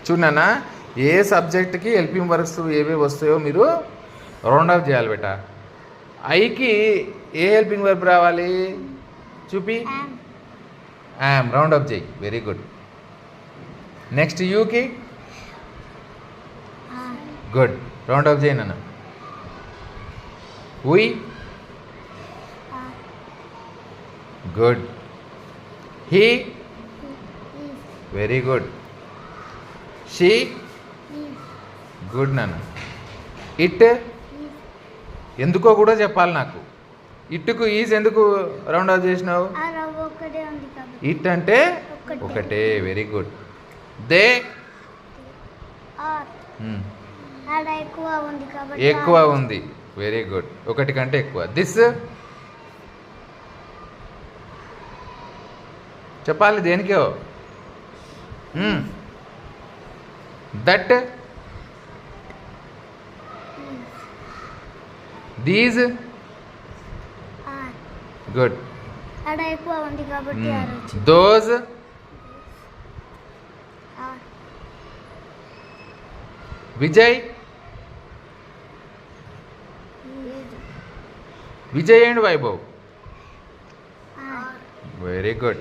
చూడనా ఏ సబ్జెక్ట్కి helping works ఏవే వస్తాయో మీరు రౌండ్ ఆఫ్ చేయాలి బేట. ఐకి ఏ హెల్పింగ్ వర్క్ రావాలి చూపి. యామ్ రౌండ్ ఆఫ్ చేయి. Very good. నెక్స్ట్ యూకి గుడ్ రౌండ్ ఆఫ్ చేయి నాన్న. We good. He very good. She good నాన్న. ఇట్ ఎందుకో కూడా చెప్పాలి నాకు. ఇట్టుకు ఈజ్ ఎందుకు రౌండ్ ఆఫ్ చేసినావు? ఇట్ అంటే ఒకటే. Very good. దే ఎక్కువ ఉంది. Very good. ఒకటి కంటే ఎక్కువ. దిస్ చెప్పాలి దేనికో. That these good. Those Vijay Vijay and Vaibhav very good.